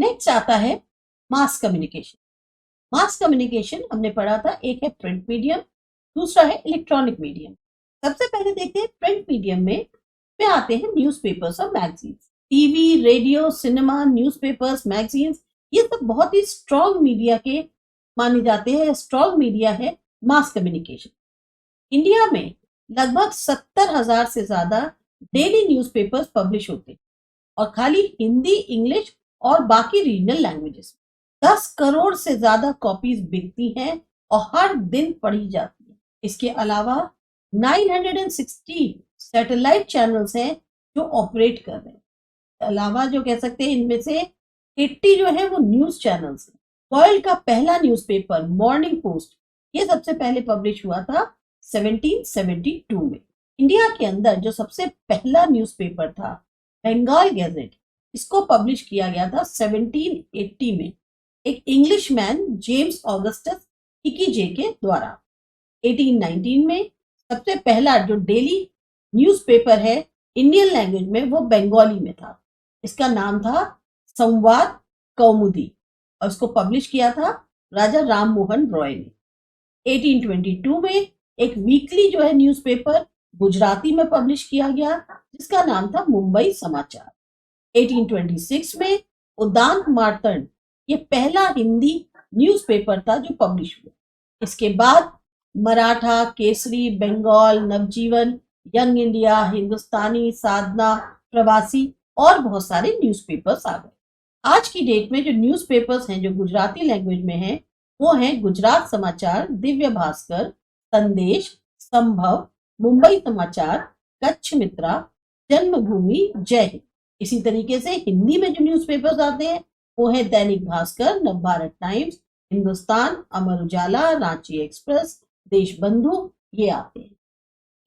Next आता है mass communication. Mass communication हमने पढ़ा था, एक है प्रिंट मीडियम, दूसरा है इलेक्ट्रॉनिक मीडियम। सबसे पहले देखते हैं प्रिंट मीडियम में आते हैं न्यूज़पेपर्स और magazines. TV, radio, cinema, newspapers, magazines, ये सब बहुत ही स्ट्रॉन्ग मीडिया के माने जाते हैं। स्ट्रॉन्ग मीडिया है मास कम्युनिकेशन। इंडिया में लगभग 70,000 से ज्यादा डेली न्यूज़पेपर्स पब्लिश होते हैं, और खाली हिंदी, इंग्लिश और बाकी रीजनल लैंग्वेजेस। 10 करोड़ से ज्यादा कॉपीज बिकती हैं और हर दिन पढ़ी जाती है। इसके अलावा 960 सैटेलाइट चैनल्स हैं जो ऑपरेट कर रहे हैं। अलावा जो कह सकते हैं इनमें से 80 जो है वो न्यूज चैनल्स हैं। वर्ल्ड का पहला न्यूज़पेपर मॉर्निंग पोस्ट, ये सबसे पहले पब्लिश हुआ था 1772 में। इंडिया के अंदर जो सबसे पहला न्यूज़पेपर था बंगाल गैजेट, इसको पब्लिश किया गया था 1780 में एक इंग्लिश मैन जेम्स ऑगस्टस हिकीजे के द्वारा। 1819 में सबसे पहला जो डेली न्यूज़पेपर है इंडियन लैंग्वेज में, वो बंगाली में था। इसका नाम था संवाद कौमुदी, और इसको पब्लिश किया था राजा राम मोहन रॉय ने। 1822 में एक वीकली जो है न्यूज़पेपर गुजराती में पब्लिश किया गया, जिसका नाम था मुंबई समाचार। 1826 में उदान मार्तंड, ये पहला हिंदी न्यूज़पेपर था जो पब्लिश हुआ। इसके बाद मराठा, केसरी, बंगाल, नवजीवन, यंग इंडिया, हिंदुस्तानी, साधना, प्रवासी और बहुत सारे न्यूज़पेपर्स आ गए। आज की डेट में जो न्यूज़पेपर्स हैं जो गुजराती लैंग्वेज में हैं, वो हैं गुजरात समाचार, दिव्य भास्कर, संदेश, संभव, मुंबई समाचार, कच्छ मित्रा, जन्मभूमि, जय हिंद। इसी तरीके से हिंदी में जो न्यूज़पेपर्स आते हैं वो है दैनिक भास्कर, नवभारत टाइम्स, हिंदुस्तान, अमर उजाला, रांची एक्सप्रेस, देशबंधु, ये आते हैं।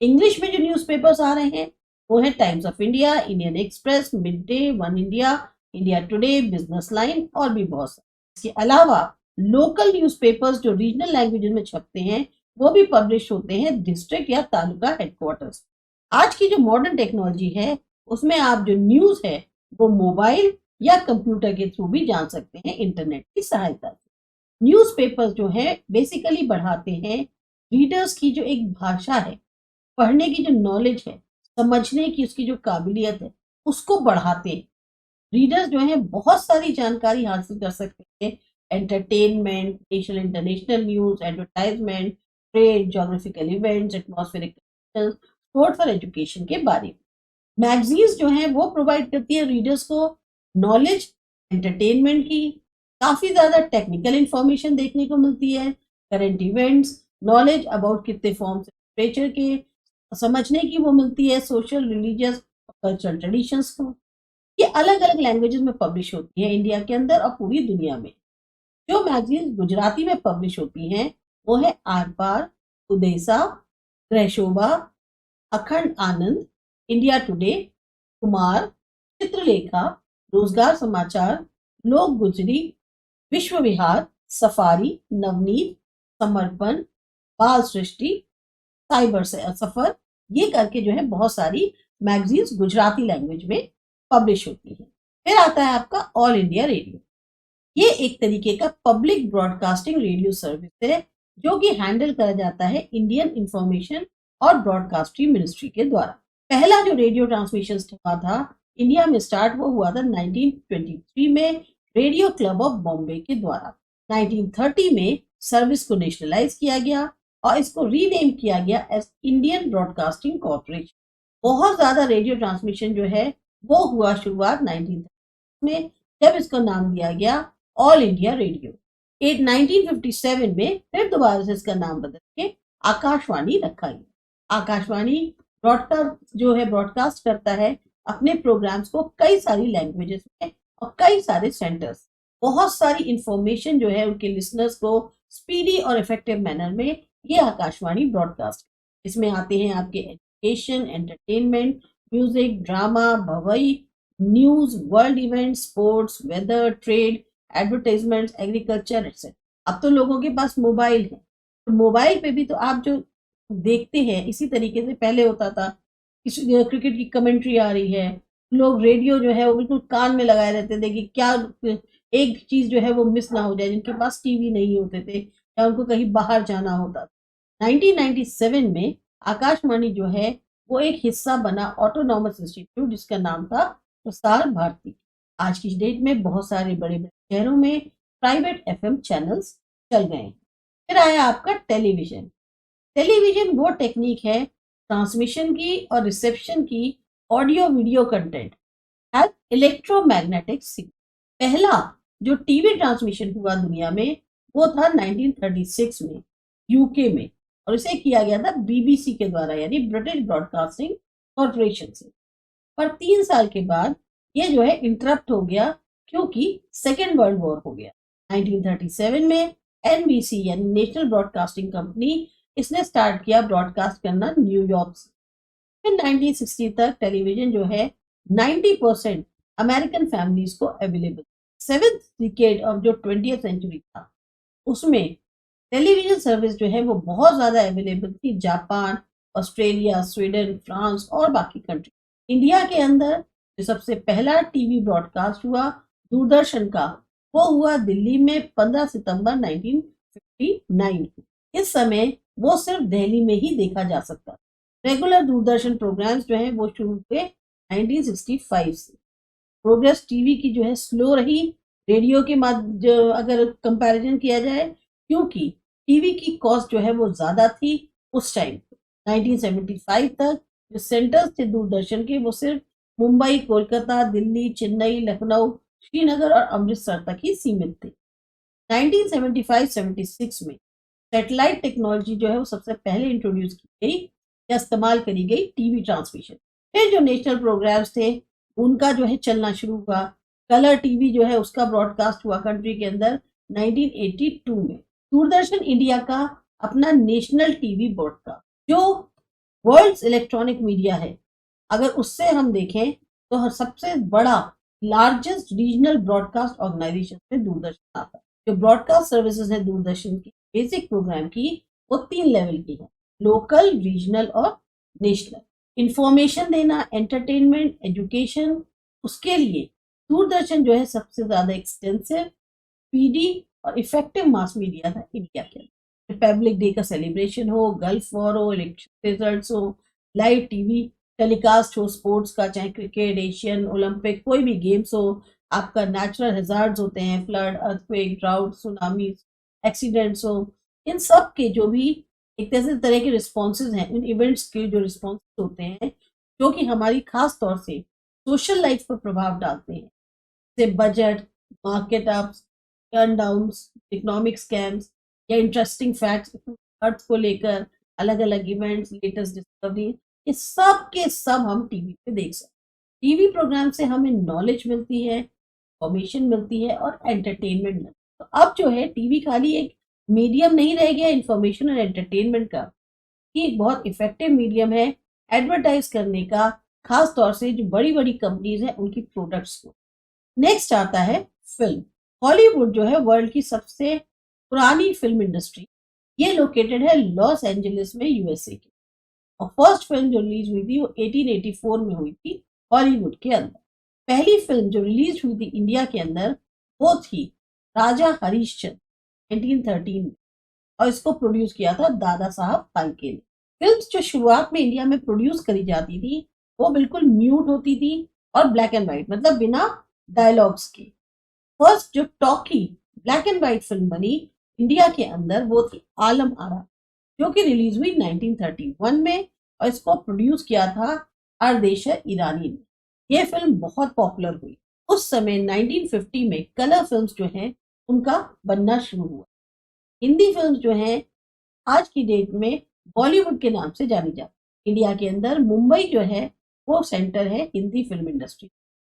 इंग्लिश में जो न्यूज़पेपर्स आ रहे हैं वो है times of India, Indian express, mid day, one India, India today, business line और भी बहुत सारे। इसके अलावा लोकल न्यूज़पेपर्स जो रीजनल लैंग्वेज में छपते हैं वो भी पब्लिश होते हैं डिस्ट्रिक्ट या तालुका हेडक्वार्टर्स। आज की जो मॉडर्न टेक्नोलॉजी है उसमें आप जो न्यूज़ है वो मोबाइल या कंप्यूटर के थ्रू भी जान सकते हैं इंटरनेट की सहायता से। न्यूज़पेपर्स जो है बेसिकली बढ़ाते हैं रीडर्स की जो एक भाषा है, पढ़ने की जो नॉलेज है, समझने की उसकी जो काबिलियत है, उसको बढ़ाते हैं। रीडर्स जो है बहुत सारी जानकारी हासिल कर सकते हैं, entertainment, national international news, advertisement, trade, geographical events, atmospheric, sports और एजुकेशन के बारे में। मैगजीन्स जो है वो प्रोवाइड करती है रीडर्स को नॉलेज, एंटरटेनमेंट की, काफी ज्यादा टेक्निकल इंफॉर्मेशन देखने को मिलती है, करंट इवेंट्स, नॉलेज अबाउट कितने फॉर्म्स लिटरेचर के समझने की वो मिलती है, सोशल, रिलीजियस, कल्चरल ट्रेडिशंस को। ये अलग अलग लैंग्वेजेस में पब्लिश होती है इंडिया के अंदर और पूरी दुनिया में। जो मैगजीन्स गुजराती में पब्लिश होती हैं वो है आर पार, उदेसा, ग्रहशोभा, अखंड आनंद, इंडिया टुडे, कुमार, चित्रलेखा, रोजगार समाचार, लोक गुजरी, विश्व विहार, सफारी, नवनीत, समर्पण, बाल सृष्टि, साइबर सफर, ये करके जो है बहुत सारी मैगजीन्स गुजराती लैंग्वेज में पब्लिश होती है। फिर आता है आपका ऑल इंडिया रेडियो। ये एक तरीके का पब्लिक ब्रॉडकास्टिंग रेडियो सर्विस है जो कि हैंडल करा जाता है इंडियन इंफॉर्मेशन और ब्रॉडकास्टिंग मिनिस्ट्री के द्वारा। पहला जो रेडियो ट्रांसमिशन हुआ था इंडिया में स्टार्ट वो हुआ था 1923 में रेडियो क्लब ऑफ बॉम्बे के द्वारा। 1930 में सर्विस को नेशनलाइज किया गया और इसको रीनेम किया गया एज इंडियन ब्रॉडकास्टिंग कॉर्पोरेशन। बहुत ज्यादा रेडियो ट्रांसमिशन जो है वो हुआ शुरुआत 1930 में, जब इसको नाम दिया गया ऑल इंडिया रेडियो। 1957 में फिर दोबारा से इसका नाम बदल के आकाशवाणी रखा गया। आकाशवाणी ब्रॉडकास्ट जो है ब्रॉडकास्ट करता है अपने प्रोग्राम्स को कई सारी लैंग्वेजेस में और कई सारे सेंटर्स। बहुत सारी इंफॉर्मेशन जो है उनके लिसनर्स को स्पीडी और इफेक्टिव मैनर में ये आकाशवाणी ब्रॉडकास्ट। इसमें आते हैं आपके education, entertainment, music, drama, Bhavai, news, world event, sports, weather, trade, advertisements, agriculture etcetera. अब तो लोगों के पास मोबाइल है, तो मोबाइल पे भी तो आप जो देखते हैं इसी तरीके से पहले होता था। क्रिकेट की कमेंट्री आ रही है, लोग रेडियो जो है वो बिल्कुल कान में लगाए रहते थे कि क्या एक चीज जो है वो मिस ना हो जाए, जिनके पास टीवी नहीं होते थे या उनको कहीं बाहर जाना होता था। 1997 में आकाशवाणी जो है वो एक हिस्सा बना ऑटोनॉमस इंस्टीट्यूट, जिसका नाम था प्रसार भारती। आज की डेट में बहुत सारे बड़े बड़े शहरों में प्राइवेट एफएम चैनल्स चल गए। फिर आया आपका टेलीविजन। टेलीविजन वो टेक्निक है ट्रांसमिशन की और रिसेप्शन की audio video content has electromagnetic signal. पहला जो टीवी ट्रांसमिशन हुआ दुनिया में वो था 1936 में यूके में, और इसे किया गया था बीबीसी के द्वारा, यानी ब्रिटिश ब्रॉडकास्टिंग कॉर्पोरेशन से। पर 3 साल के बाद ये जो है इंटरप्ट हो गया, क्योंकि सेकेंड वर्ल्ड वॉर हो गया। 1937 में एनबीसी यानी नेशनल ब्रॉडकास्टिंग कंपनी, इसने स्टार्ट किया ब्रॉडकास्ट करना न्यूयॉर्क से। फिर 1960 तक टेलीविजन जो है 90% अमेरिकन फैमिलीज को अवेलेबल। सेवेंथ डिकेड ऑफ जो 20th सेंचुरी था उसमें टेलीविजन सर्विस जो है वो बहुत ज्यादा अवेलेबल थी जापान, ऑस्ट्रेलिया, स्वीडन, फ्रांस और बाकी कंट्री। इंडिया के अंदर जो सबसे पहला टीवी ब्रॉडकास्ट हुआ दूरदर्शन का, वो हुआ दिल्ली में 15 सितंबर 1959 को। इस समय वो सिर्फ दिल्ली में ही देखा जा सकता था। रेगुलर दूरदर्शन प्रोग्राम्स जो है वो शुरू हुए 1965 से। प्रोग्रेस टीवी की जो है स्लो रही रेडियो के माध्यम अगर कंपैरिजन किया जाए, क्योंकि टीवी की कॉस्ट जो है वो ज्यादा थी उस टाइम। 1975 तक जो सेंटर्स थे दूरदर्शन के वो सिर्फ मुंबई, कोलकाता, दिल्ली, चेन्नई, लखनऊ, श्रीनगर और अमृतसर तक ही सीमित थे। 1975-76 में सैटेलाइट टेक्नोलॉजी जो है वो सबसे पहले इंट्रोड्यूस की गई या इस्तेमाल करी गई टीवी ट्रांसमिशन। फिर जो नेशनल प्रोग्राम्स थे उनका जो है चलना शुरू हुआ। कलर टीवी जो है उसका ब्रॉडकास्ट हुआ कंट्री के अंदर 1982 में। दूरदर्शन इंडिया का अपना नेशनल टीवी ब्रॉडकास्ट जो वर्ल्ड्स इलेक्ट्रॉनिक मीडिया है, अगर उससे हम देखें तो सबसे बड़ा लार्जेस्ट रीजनल ब्रॉडकास्ट ऑर्गेनाइजेशन में दूरदर्शन आता है। जो ब्रॉडकास्ट सर्विसेज है दूरदर्शन की बेसिक प्रोग्राम की, वो 3 लेवल की है, लोकल, रीजनल और नेशनल। इंफॉर्मेशन देना, एंटरटेनमेंट, एजुकेशन, उसके लिए दूरदर्शन जो है सबसे ज्यादा एक्सटेंसिव, स्पीडी और इफेक्टिव मास मीडिया था इंडिया के अंदर। रिपब्लिक डे का सेलिब्रेशन हो, गल्फ वॉर हो, इलेक्शन रिजल्ट्स हो, लाइव टीवी टेलीकास्ट हो स्पोर्ट्स का, चाहे क्रिकेट, एशियन, ओलंपिक, कोई भी गेम्स हो, आपका नेचुरल हैजार्ड्स होते हैं, flood, earthquake, drought, tsunami, accidents हो, इन सब के जो भी एक तरह के रिस्पॉन्सेज हैं, इन इवेंट्स के जो रिस्पॉन्सेज होते हैं जो कि हमारी खास तौर से सोशल लाइफ पर प्रभाव डालते हैं, जैसे budget, market ups, turn downs, economic scams या इंटरेस्टिंग फैक्ट्स अर्थ को लेकर, अलग अलग इवेंट्स, लेटेस्ट डिस्कवरी, ये सब के सब हम टीवी पे देख सकते हैं। टीवी प्रोग्राम से हमें नॉलेज मिलती है, इंफॉर्मेशन मिलती है और एंटरटेनमेंट मिलता है। तो अब जो है टीवी खाली एक मीडियम नहीं रह गया इंफॉर्मेशन और एंटरटेनमेंट का, ये एक बहुत इफेक्टिव मीडियम है एडवर्टाइज करने का, खास तौर से जो बड़ी बड़ी कंपनीज हैं उनकी प्रोडक्ट्स को। नेक्स्ट आता है फिल्म। हॉलीवुड जो है वर्ल्ड की सबसे पुरानी फिल्म इंडस्ट्री, ये लोकेटेड है लॉस एंजलिस में, यूएसए के। और फर्स्ट फिल्म जो रिलीज हुई थी वो 1884 में हुई थी हॉलीवुड के अंदर। पहली फिल्म जो रिलीज हुई थी इंडिया के अंदर वो थी राजा हरिश्चंद्र 1913 में, और इसको प्रोड्यूस किया था दादा साहब फाल्के ने। फिल्म्स जो शुरुआत में इंडिया में प्रोड्यूस करी जाती थी वो बिल्कुल म्यूट होती थी और ब्लैक एंड व्हाइट, मतलब बिना डायलॉग्स के। फर्स्ट जो talkie black and white film बनी इंडिया के अंदर वो थी आलम आरा, जो कि रिलीज हुई 1931 में, और इसको प्रोड्यूस किया था अरदेशर ईरानी ने। यह फिल्म बहुत पॉपुलर हुई। उस समय 1950 में कलर फिल्म्स जो हैं उनका बनना शुरू हुआ। हिंदी फिल्म्स जो हैं आज की डेट में बॉलीवुड के नाम से जानी जाती। इंडिया के अंदर मुंबई जो है वो सेंटर है हिंदी फिल्म इंडस्ट्री।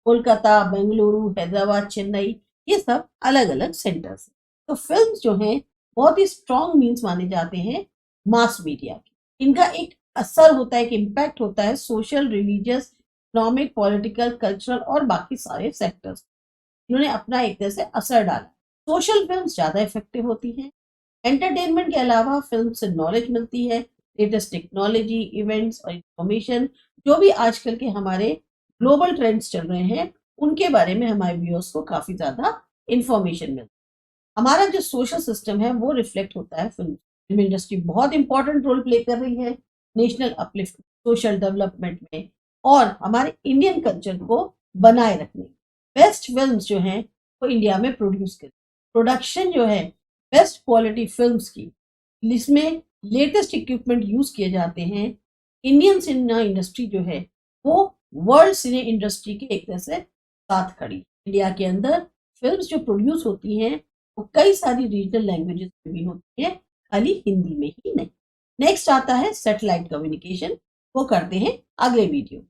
कोलकाता, बेंगलुरु, हैदराबाद, चेन्नई, ये सब अलग अलग सेंटर्स हैं। तो फिल्म्स जो हैं बहुत ही स्ट्रॉन्ग मीन्स माने जाते हैं मास मीडिया के। इनका एक असर होता है, एक इम्पैक्ट होता है social, religious, economic, political, cultural और बाकी सारे सेक्टर्स। इन्होंने अपना एक तरह से असर डाला। सोशल फिल्म्स ज्यादा इफेक्टिव होती हैं। एंटरटेनमेंट के अलावा फिल्म से नॉलेज मिलती है, लेटेस्ट टेक्नोलॉजी, इवेंट्स और इंफॉर्मेशन, जो भी आजकल के हमारे ग्लोबल ट्रेंड्स चल रहे हैं उनके बारे में हमारे व्यूअर्स को काफी ज्यादा इंफॉर्मेशन मिलती है। हमारा जो सोशल सिस्टम है वो रिफ्लेक्ट होता है फिल्म इंडस्ट्री बहुत इंपॉर्टेंट रोल प्ले कर रही है नेशनल अपलिफ्ट, सोशल डेवलपमेंट में और हमारे इंडियन कल्चर को बनाए रखने। बेस्ट फिल्म्स जो हैं वो इंडिया में प्रोड्यूस करें, प्रोडक्शन जो है बेस्ट क्वालिटी फिल्म्स की, इसमें लेटेस्ट इक्विपमेंट यूज किए जाते हैं। इंडियन सिनेमा इंडस्ट्री जो है वो वर्ल्ड सिने इंडस्ट्री के एक तरह से साथ खड़ी। इंडिया के अंदर फिल्म्स जो प्रोड्यूस होती हैं वो कई सारी रीजनल लैंग्वेजेस में भी होती है, खाली हिंदी में ही नहीं। नेक्स्ट आता है सैटेलाइट कम्युनिकेशन, वो करते हैं अगले वीडियो।